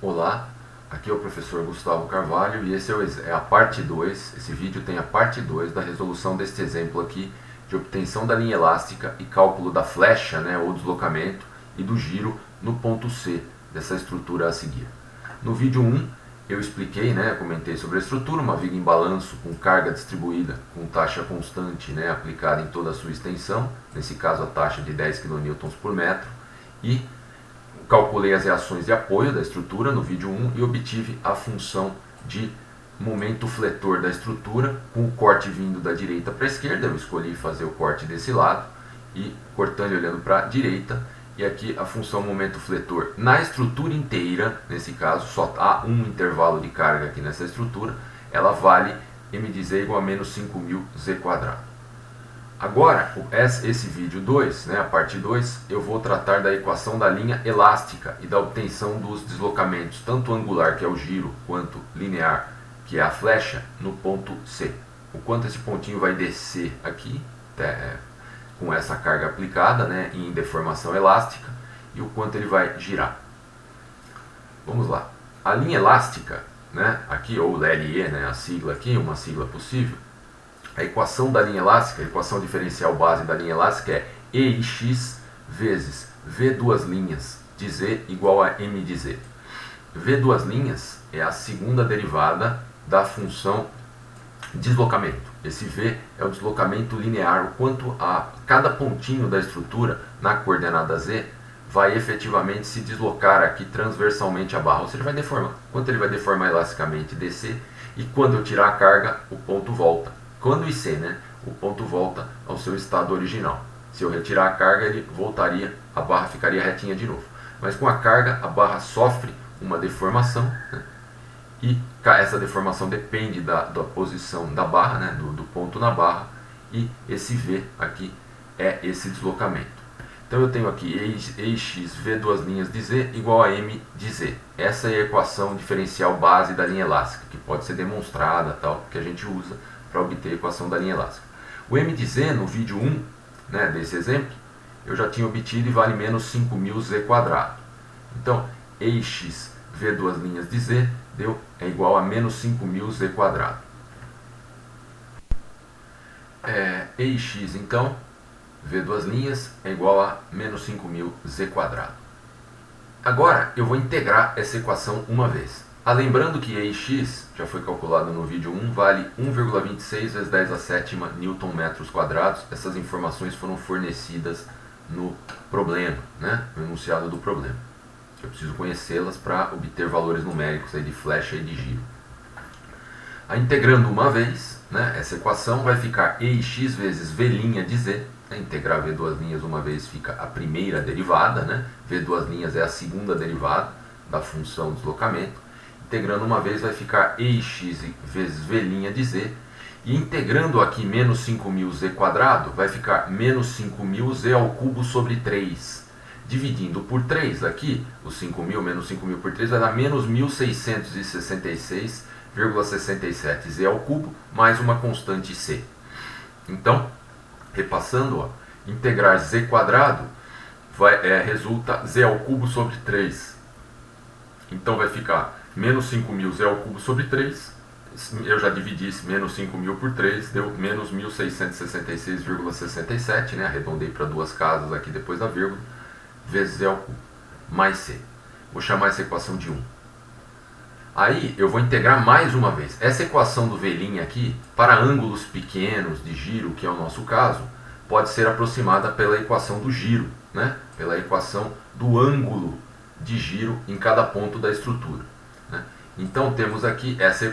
Olá, aqui é o professor Gustavo Carvalho e esse é a parte 2. Esse vídeo tem a parte 2 da resolução deste exemplo aqui de obtenção da linha elástica e cálculo da flecha, ou deslocamento, e do giro no ponto C dessa estrutura a seguir. No vídeo 1 eu expliquei, comentei sobre a estrutura, uma viga em balanço com carga distribuída com taxa constante, aplicada em toda a sua extensão, nesse caso a taxa de 10 kN por metro, e calculei as reações de apoio da estrutura no vídeo 1 e obtive a função de momento fletor da estrutura com o corte vindo da direita para a esquerda. Eu escolhi fazer o corte desse lado e cortando e olhando para a direita, e aqui a função momento fletor na estrutura inteira, nesse caso só há um intervalo de carga aqui nessa estrutura, ela vale mdz igual a menos 5.000 z quadrado. Agora, esse vídeo 2, a parte 2, eu vou tratar da equação da linha elástica e da obtenção dos deslocamentos, tanto angular, que é o giro, quanto linear, que é a flecha, no ponto C. O quanto esse pontinho vai descer aqui, com essa carga aplicada, em deformação elástica, e o quanto ele vai girar. Vamos lá. A linha elástica, aqui, ou LE, a sigla aqui, uma sigla possível. A equação da linha elástica, a equação diferencial base da linha elástica é EIx vezes V duas linhas de Z igual a M de Z. V duas linhas é a segunda derivada da função deslocamento. Esse V é o deslocamento linear, o quanto a cada pontinho da estrutura na coordenada Z vai efetivamente se deslocar aqui transversalmente a barra, ou seja, vai deformar. Quanto ele vai deformar elasticamente DC, e quando eu tirar a carga, o ponto volta. Quando IC, o ponto volta ao seu estado original. Se eu retirar a carga, ele voltaria, a barra ficaria retinha de novo. Mas com a carga, a barra sofre uma deformação, e essa deformação depende da posição da barra, do ponto na barra, e esse V aqui é esse deslocamento. Então eu tenho aqui EX V duas linhas de Z igual a M de Z. Essa é a equação diferencial base da linha elástica, que pode ser demonstrada, que a gente usa para obter a equação da linha elástica. O M de Z, no vídeo 1 desse exemplo, eu já tinha obtido e vale menos 5.000 z quadrado. Então, EX V duas linhas de Z é igual a menos 5.000 z quadrado. EX, então, V duas linhas é igual a menos 5.000 z quadrado. Agora, eu vou integrar essa equação uma vez. Lembrando que EX, já foi calculado no vídeo 1, vale 1,26 vezes 10 a sétima Newton metros quadrados. Essas informações foram fornecidas no problema, no enunciado do problema. Eu preciso conhecê-las para obter valores numéricos aí de flecha e de giro. Integrando uma vez, essa equação vai ficar EX vezes V' de Z. Integrar V duas linhas uma vez fica a primeira derivada, V duas linhas é a segunda derivada da função deslocamento. Integrando uma vez vai ficar EX vezes V' de Z. E integrando aqui menos 5.000 z quadrado, vai ficar menos 5.000 z ao cubo sobre 3. Dividindo por 3 aqui, os 5.000 menos 5.000 por 3 vai dar menos 1.666,67 z ao cubo, mais uma constante C. Então, repassando, integrar z quadrado resulta z ao cubo sobre 3. Então vai ficar menos 5.000 z ao cubo sobre 3, eu já dividi esse menos 5.000 por 3, deu menos 1.666,67, arredondei para duas casas aqui depois da vírgula, vezes z ao cubo, mais C. Vou chamar essa equação de 1. Aí eu vou integrar mais uma vez. Essa equação do V' aqui, para ângulos pequenos de giro, que é o nosso caso, pode ser aproximada pela equação do giro, pela equação do ângulo de giro em cada ponto da estrutura. Então temos aqui essa é a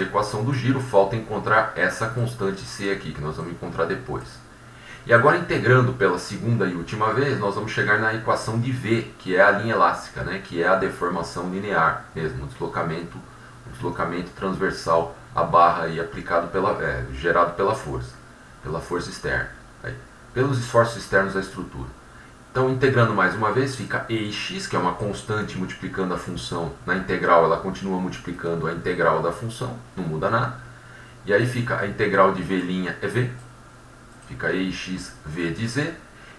equação do giro, falta encontrar essa constante C aqui, que nós vamos encontrar depois. E agora integrando pela segunda e última vez, nós vamos chegar na equação de V, que é a linha elástica, que é a deformação linear mesmo, o deslocamento transversal à barra e aplicado gerado pela força externa, pelos esforços externos da estrutura. Então, integrando mais uma vez, fica EX, que é uma constante multiplicando a função. Na integral, ela continua multiplicando a integral da função, não muda nada. E aí fica a integral de V' é V, fica EX V de Z.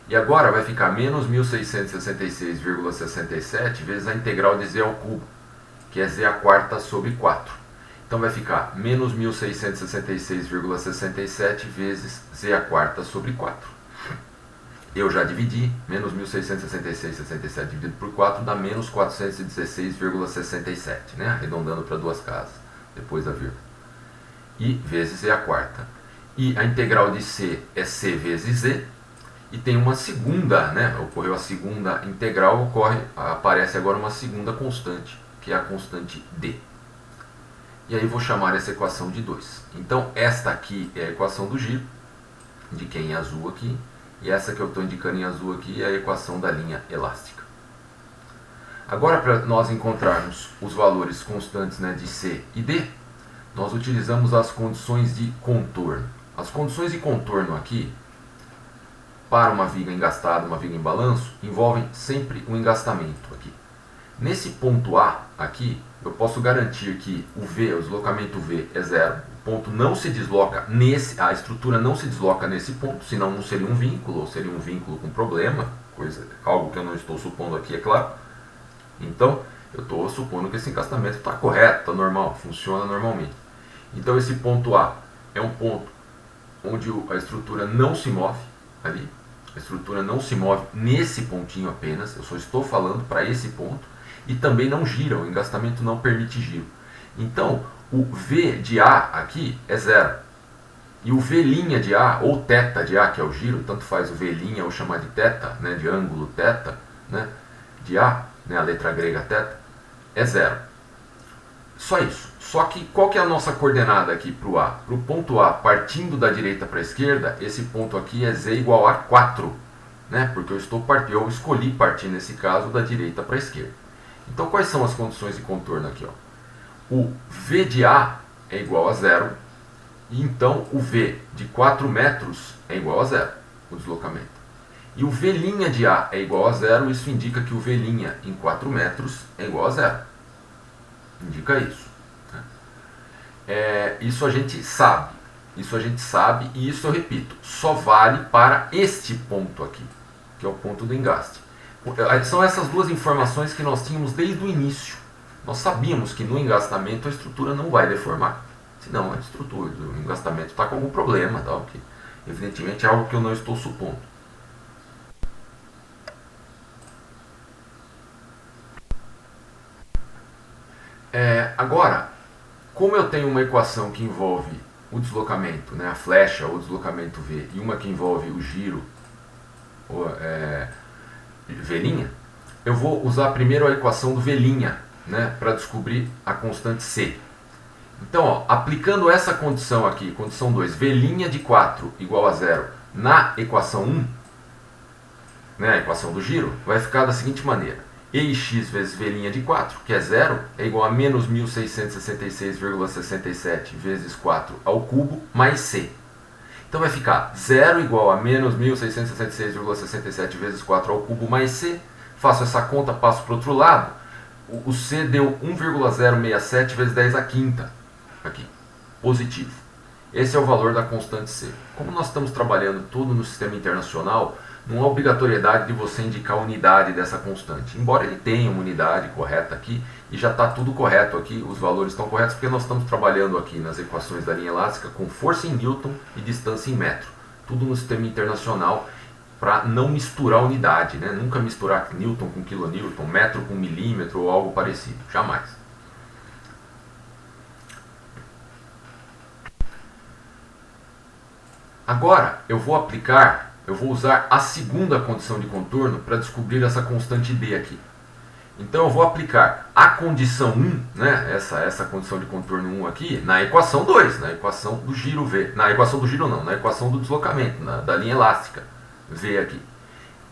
E agora vai ficar menos 1.666,67 vezes a integral de Z ao cubo. que é z a quarta sobre 4. Então vai ficar menos 1666,67 vezes z a quarta sobre 4. Eu já dividi, menos 1666,67 dividido por 4 dá menos 416,67, né? Arredondando para duas casas, depois da vírgula. E vezes z a quarta. E a integral de c é c vezes z. E tem uma segunda, né? Ocorreu a segunda integral, aparece agora uma segunda constante, que é a constante d. E aí vou chamar essa equação de 2. Então esta aqui é a equação do giro, indiquei em azul aqui. E essa que eu estou indicando em azul aqui é a equação da linha elástica. Agora, para nós encontrarmos os valores constantes, né, de C e D, nós utilizamos as condições de contorno. As condições de contorno aqui, para uma viga engastada, uma viga em balanço, envolvem sempre um engastamento aqui. Nesse ponto A aqui, eu posso garantir que o V, o deslocamento V é zero. O ponto não se desloca a estrutura não se desloca nesse ponto, senão não seria um vínculo, ou seria um vínculo com problema, algo que eu não estou supondo aqui, é claro. Então, eu estou supondo que esse encastamento está correto, está normal, funciona normalmente. Então, esse ponto A é um ponto onde a estrutura não se move ali. A estrutura não se move nesse pontinho apenas, eu só estou falando para esse ponto. E também não gira, o engastamento não permite giro. Então, o V de A aqui é zero. E o V' de A, ou θ de A, que é o giro, tanto faz o V' ou chamar de θ, né, de ângulo θ, né, de A, né, a letra grega θ, é zero. Só isso. Só que qual que é a nossa coordenada aqui para o A? Para o ponto A, partindo da direita para a esquerda, esse ponto aqui é z igual a 4, né, porque eu escolhi partir, nesse caso, da direita para a esquerda. Então, quais são as condições de contorno aqui? Ó? O V de A é igual a zero, e então o V de 4 metros é igual a zero, o deslocamento. E o V' de A é igual a zero, isso indica que o V' em 4 metros é igual a zero. Indica isso. Isso a gente sabe. Isso a gente sabe, e isso eu repito, só vale para este ponto aqui, que é o ponto do engaste. São essas duas informações que nós tínhamos desde o início. Nós sabíamos que no engastamento a estrutura não vai deformar. Senão a estrutura do engastamento está com algum problema, tá? Que evidentemente é algo que eu não estou supondo. Agora, como eu tenho uma equação que envolve o deslocamento, né, a flecha ou o deslocamento V, e uma que envolve o giro, V', eu vou usar primeiro a equação do V', né, para descobrir a constante C. Então, ó, aplicando essa condição aqui, condição 2, V' de 4 igual a zero na equação 1, né, a equação do giro, vai ficar da seguinte maneira. EX vezes V' de 4, que é zero, é igual a menos 1666,67 vezes 4 ao cubo, mais C. Então vai ficar 0 igual a menos 1666,67 vezes 4 ao cubo mais C. Faço essa conta, passo para o outro lado. O C deu 1,067 vezes 10 à quinta. Aqui, positivo. Esse é o valor da constante C. Como nós estamos trabalhando tudo no sistema internacional, não há obrigatoriedade de você indicar a unidade dessa constante. Embora ele tenha uma unidade correta aqui, e já está tudo correto aqui, os valores estão corretos, porque nós estamos trabalhando aqui nas equações da linha elástica com força em Newton e distância em metro. Tudo no sistema internacional, para não misturar unidade, né? Nunca misturar Newton com quilonewton, metro com milímetro ou algo parecido, jamais. Agora eu vou usar a segunda condição de contorno para descobrir essa constante D aqui. Então eu vou aplicar a condição 1, né, essa condição de contorno 1 aqui, na equação 2, na equação do giro V. Na equação do giro não, na equação do deslocamento, da linha elástica V aqui.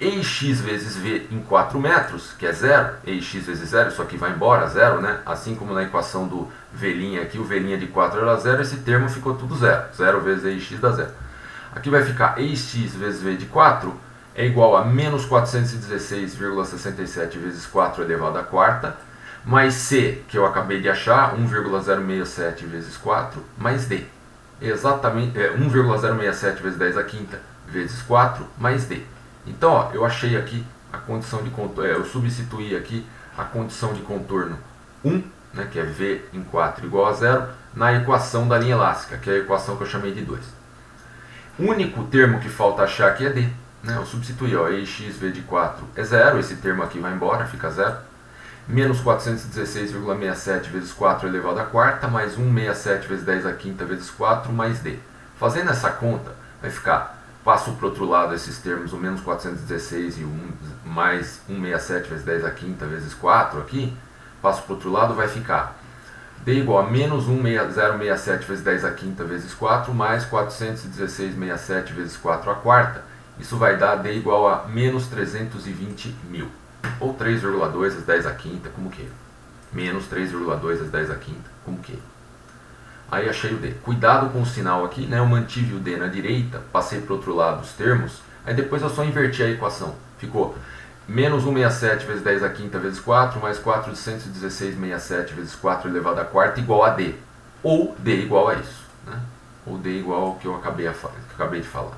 EX vezes V em 4 metros, que é zero, EX vezes zero, isso aqui vai embora, zero, né? Assim como na equação do V' aqui, o V' de 4 era zero, esse termo ficou tudo zero. Zero vezes EX dá zero. Aqui vai ficar EX vezes V de 4 é igual a menos 416,67 vezes 4 elevado à quarta, mais C, que eu acabei de achar, 1,067 vezes 4, mais D. Exatamente, 1,067 vezes 10 à quinta vezes 4, mais D. Então, ó, eu achei aqui a condição de contorno, eu substituí aqui a condição de contorno 1 né, que é V em 4 igual a 0, na equação da linha elástica, que é a equação que eu chamei de 2. O único termo que falta achar aqui é D. Né? Eu substituí, ó, ex v de 4 é 0, esse termo aqui vai embora, fica 0. Menos 416,67 vezes 4 elevado à quarta, mais 167 vezes 10 à quinta vezes 4, mais D. Fazendo essa conta, vai ficar, passo para o outro lado esses termos, o menos 416 e o mais 167 vezes 10 à quinta vezes 4 aqui, passo para o outro lado, vai ficar D igual a menos 16067 vezes 10 à quinta vezes 4, mais 416,67 vezes 4 à quarta. Isso vai dar D igual a menos 320 mil. Ou 3,2 às 10 à quinta, como queira. Menos 3,2 às 10 à quinta, como queira. Aí achei o D. Cuidado com o sinal aqui, né? Eu mantive o D na direita, passei para o outro lado os termos, aí depois eu só inverti a equação. Ficou menos 167 vezes 10 à quinta vezes 4, mais 416,67 vezes 4 elevado à quarta igual a D. Ou D igual a isso. Né? Ou D igual ao que eu acabei de falar.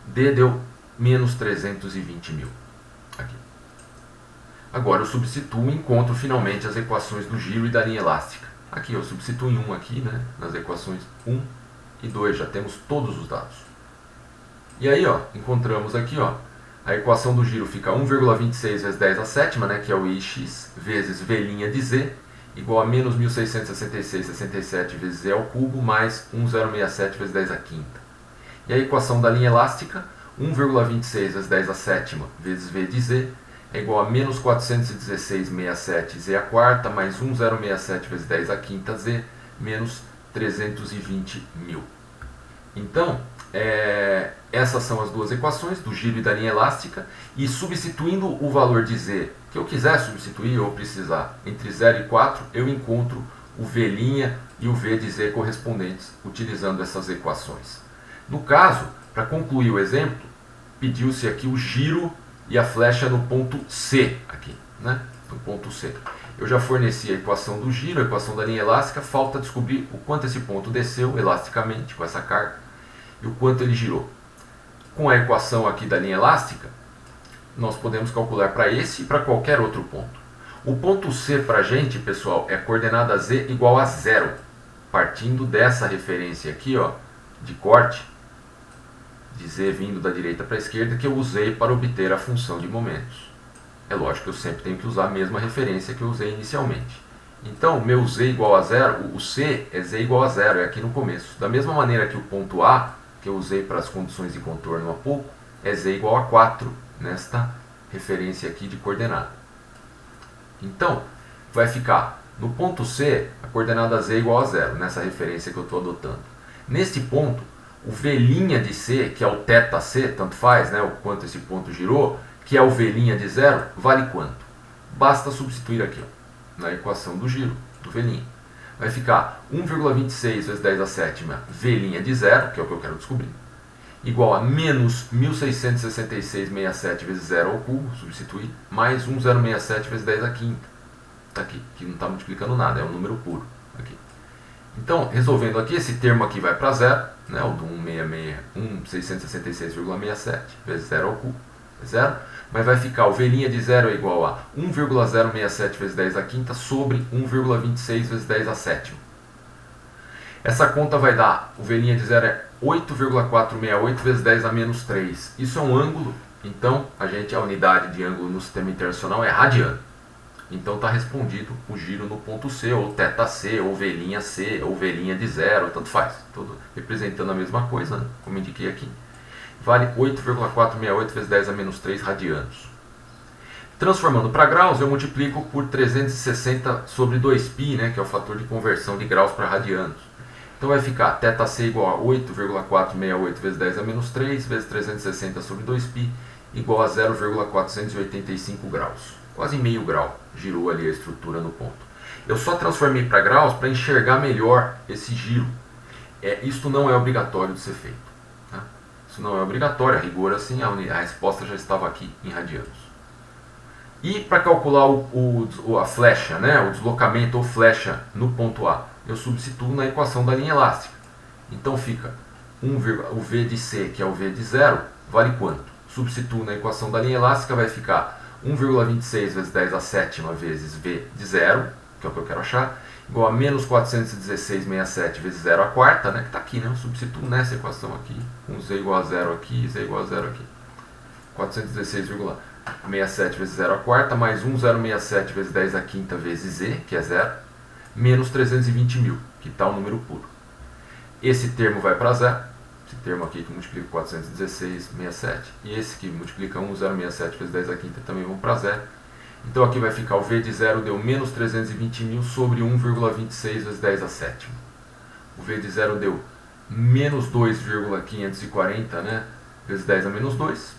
D deu menos 320 mil. Aqui. Agora eu substituo e encontro finalmente as equações do giro e da linha elástica. Aqui eu substituo em 1 aqui, né, nas equações 1 e 2, já temos todos os dados. E aí, ó, encontramos aqui, ó, a equação do giro fica 1,26 vezes 10 à sétima, né, que é o ix vezes v' de z, igual a menos 1666,67 vezes z ao cubo, mais 1067 vezes 10 à quinta. E a equação da linha elástica, 1,26 vezes 10 à sétima vezes v de z, é igual a menos 416,67 z à quarta, mais 1067 vezes 10 à quinta z, menos 320 mil. Então, essas são as duas equações do giro e da linha elástica, e substituindo o valor de z que eu quiser substituir ou precisar entre 0 e 4, eu encontro o v' e o v de z correspondentes utilizando essas equações. No caso, para concluir o exemplo, pediu-se aqui o giro e a flecha no ponto C, aqui, né? No ponto C. Eu já forneci a equação do giro, a equação da linha elástica, falta descobrir o quanto esse ponto desceu elasticamente com essa carga e o quanto ele girou. Com a equação aqui da linha elástica, nós podemos calcular para esse e para qualquer outro ponto. O ponto C para a gente, pessoal, é coordenada z igual a 0, partindo dessa referência aqui, ó, de corte, de z vindo da direita para a esquerda, que eu usei para obter a função de momentos. É lógico que eu sempre tenho que usar a mesma referência que eu usei inicialmente. Então, meu z igual a 0, o c é z igual a 0, é aqui no começo. Da mesma maneira que o ponto A, que eu usei para as condições de contorno há pouco, é z igual a 4, nesta referência aqui de coordenada. Então, vai ficar no ponto C, a coordenada z igual a 0, nessa referência que eu estou adotando. Neste ponto, o v' de C, que é o θc, tanto faz, né, o quanto esse ponto girou, que é o v' de 0, vale quanto? Basta substituir aqui, ó, na equação do giro, do v'. Vai ficar 1,26 vezes 10 à sétima v' de 0, que é o que eu quero descobrir, igual a menos 1666,67 vezes 0 ao cubo, substituir, mais 1067 vezes 10 à quinta. Está aqui, que não está multiplicando nada, é um número puro. Aqui. Então, resolvendo aqui, esse termo aqui vai para 0, né, o do 1666,67 vezes 0 ao cubo, é 0, mas vai ficar o v' de 0 é igual a 1,067 vezes 10 à quinta sobre 1,26 vezes 10 à sétima. Essa conta vai dar, o v' de 0 é 8,468 vezes 10 a menos 3. Isso é um ângulo, então a unidade de ângulo no sistema internacional é radiano. Então está respondido o giro no ponto C, ou θc, ou v'c, ou v' de 0, tanto faz. Tudo representando a mesma coisa, né? Como indiquei aqui. Vale 8,468 vezes 10 a menos 3 radianos. Transformando para graus, eu multiplico por 360 sobre 2π, né, que é o fator de conversão de graus para radianos. Então vai ficar θc igual a 8,468 vezes 10 a menos 3 vezes 360 sobre 2π igual a 0,485 graus. Quase meio grau girou ali a estrutura no ponto. Eu só transformei para graus para enxergar melhor esse giro. Isto não é obrigatório de ser feito. Tá? Isso não é obrigatório, a rigor assim, a resposta já estava aqui em radianos. E para calcular a flecha, né, o deslocamento ou flecha no ponto A, eu substituo na equação da linha elástica. Então fica o v de C, que é o v de 0, vale quanto? Substituo na equação da linha elástica, vai ficar 1,26 vezes 10 à sétima vezes v de 0, que é o que eu quero achar, igual a menos 416,67 vezes 0 a quarta, né, que está aqui, né, eu substituo nessa equação aqui, com z igual a 0 aqui, z igual a 0 aqui. 416,67 vezes 0 a quarta, mais 1067 vezes 10 a quinta vezes z, que é 0, menos 320 mil, que está o número puro. Esse termo vai para zero, esse termo aqui que multiplica 416,67, e esse que multiplica 1067 vezes 10 a quinta também vão para zero. Então aqui vai ficar o v de 0 deu menos 320 mil sobre 1,26 vezes 10 a sétima. O v de 0 deu menos 2,540, né, vezes 10 a menos 2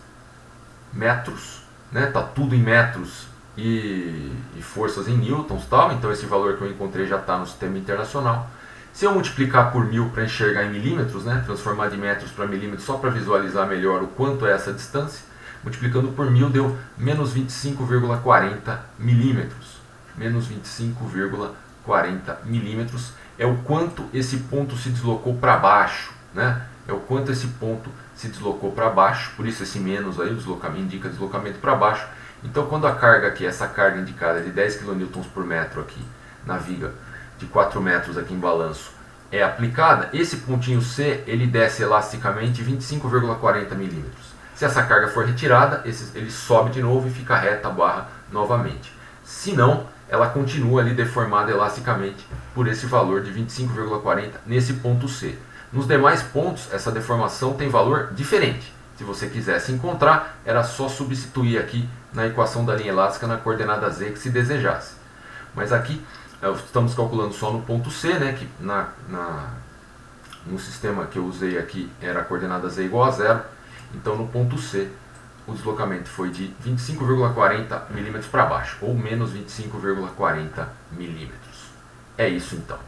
metros, né, tá tudo em metros e forças em newtons tal, então esse valor que eu encontrei já está no sistema internacional. Se eu multiplicar por 1000 para enxergar em milímetros, né, transformar de metros para milímetros só para visualizar melhor o quanto é essa distância, multiplicando por 1000 deu menos 25,40 milímetros. Menos 25,40 milímetros é o quanto esse ponto se deslocou para baixo, né? É o quanto esse ponto se deslocou para baixo, por isso esse menos aí, o deslocamento indica deslocamento para baixo. Então quando a carga aqui, essa carga indicada de 10 kN por metro aqui na viga de 4 metros aqui em balanço é aplicada, esse pontinho C ele desce elasticamente 25,40 milímetros. Se essa carga for retirada, ele sobe de novo e fica reta a barra novamente. Se não, ela continua ali deformada elasticamente por esse valor de 25,40 nesse ponto C. Nos demais pontos, essa deformação tem valor diferente. Se você quisesse encontrar, era só substituir aqui na equação da linha elástica na coordenada Z que se desejasse. Mas aqui estamos calculando só no ponto C, né, que no sistema que eu usei aqui era a coordenada Z igual a 0. Então no ponto C o deslocamento foi de 25,40 milímetros para baixo, ou menos 25,40 milímetros. É isso então.